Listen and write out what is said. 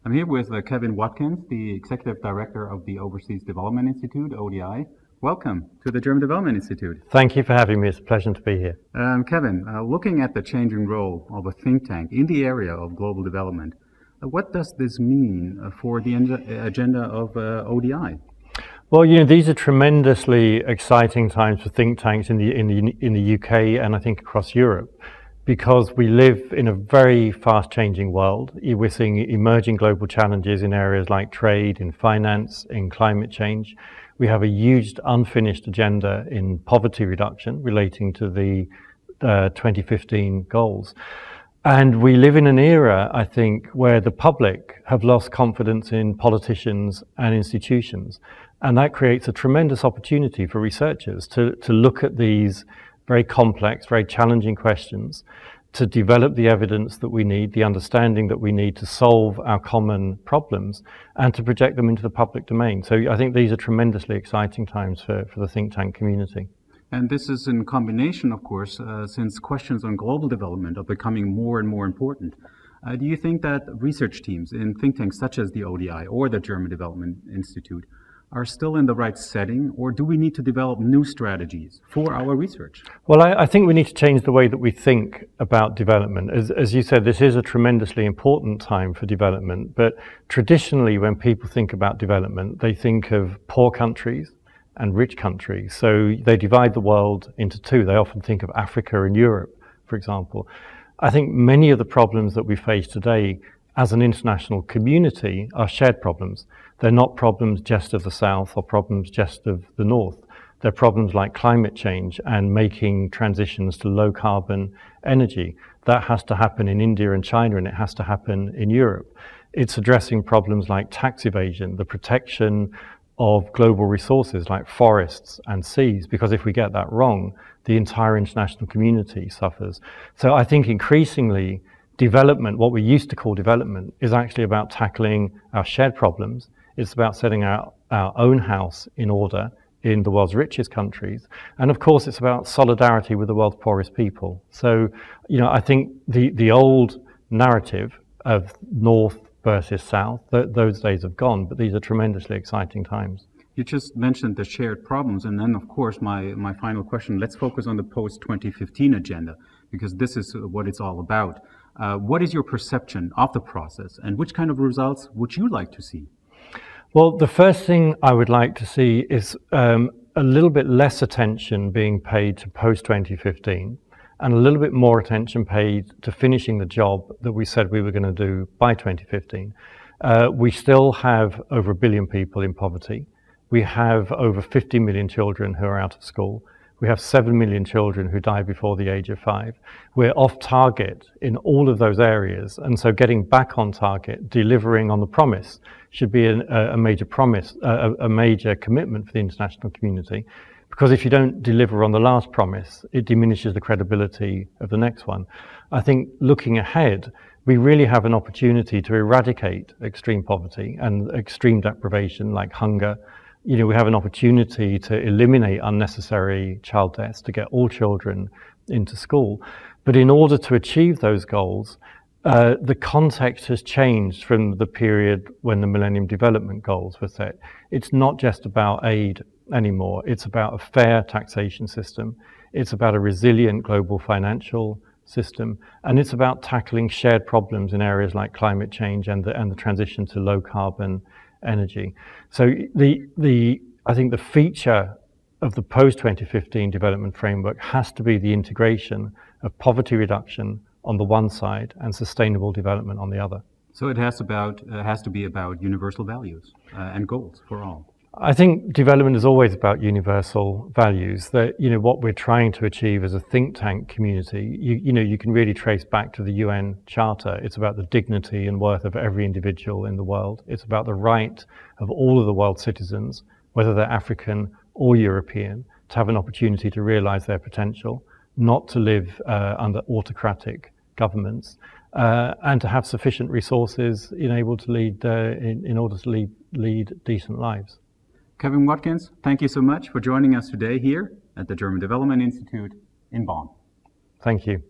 I'm here with Kevin Watkins, the Executive Director of the Overseas Development Institute, ODI. Welcome to the German Development Institute. Thank you for having me. It's a pleasure to be here. Kevin, looking at the changing role of a think tank in the area of global development, what does this mean for the agenda of ODI? Well, you know, these are tremendously exciting times for think tanks in the UK and I think across Europe, because we live in a very fast-changing world. We're seeing emerging global challenges in areas like trade, in finance, in climate change. We have a huge unfinished agenda in poverty reduction relating to the 2015 goals. And we live in an era, I think, where the public have lost confidence in politicians and institutions. And that creates a tremendous opportunity for researchers to look at these very complex, very challenging questions, to develop the evidence that we need, the understanding that we need to solve our common problems, and to project them into the public domain. So I think these are tremendously exciting times for the think tank community. And this is in combination, of course, since questions on global development are becoming more and more important. Do you think that research teams in think tanks such as the ODI or the German Development Institute are still in the right setting, or do we need to develop new strategies for our research? Well, I think we need to change the way that we think about development. As you said, this is a tremendously important time for development, but traditionally when people think about development, they think of poor countries and rich countries. So they divide the world into two. They often think of Africa and Europe, for example. I think many of the problems that we face today as an international community are shared problems. They're not problems just of the South or problems just of the North. They're problems like climate change and making transitions to low carbon energy. That has to happen in India and China, and it has to happen in Europe. It's addressing problems like tax evasion, the protection of global resources like forests and seas, because if we get that wrong, the entire international community suffers. So I think increasingly development, what we used to call development, is actually about tackling our shared problems. It's about setting our own house in order in the world's richest countries. And of course, it's about solidarity with the world's poorest people. So, you know, I think the old narrative of North versus South, those days have gone, but these are tremendously exciting times. You just mentioned the shared problems, and then of course my final question, let's focus on the post-2015 agenda, because this is what it's all about. What is your perception of the process, and which kind of results would you like to see? Well, the first thing I would like to see is a little bit less attention being paid to post-2015 and a little bit more attention paid to finishing the job that we said we were going to do by 2015. We still have over 1 billion people in poverty. We have over 50 million children who are out of school. We have 7 million children who die before the age of 5. We're off target in all of those areas, and so getting back on target, delivering on the promise, should be a major promise, a major commitment for the international community. Because if you don't deliver on the last promise, it diminishes the credibility of the next one. I think looking ahead, we really have an opportunity to eradicate extreme poverty and extreme deprivation like hunger. You know, we have an opportunity to eliminate unnecessary child deaths, to get all children into school. But in order to achieve those goals, the context has changed from the period when the Millennium Development Goals were set. It's not just about aid anymore. It's about a fair taxation system. It's about a resilient global financial system. And it's about tackling shared problems in areas like climate change and the transition to low carbon energy. So I think the feature of the post-2015 development framework has to be the integration of poverty reduction on the one side and sustainable development on the other. So it has to be about universal values and goals for all. I think development is always about universal values. That, you know, what we're trying to achieve as a think tank community, you know, you can really trace back to the UN Charter. It's about the dignity and worth of every individual in the world. It's about the right of all of the world's citizens, whether they're African or European, to have an opportunity to realize their potential, not to live under autocratic governments, and to have sufficient resources in order to lead decent lives. Kevin Watkins, thank you so much for joining us today here at the German Development Institute in Bonn. Thank you.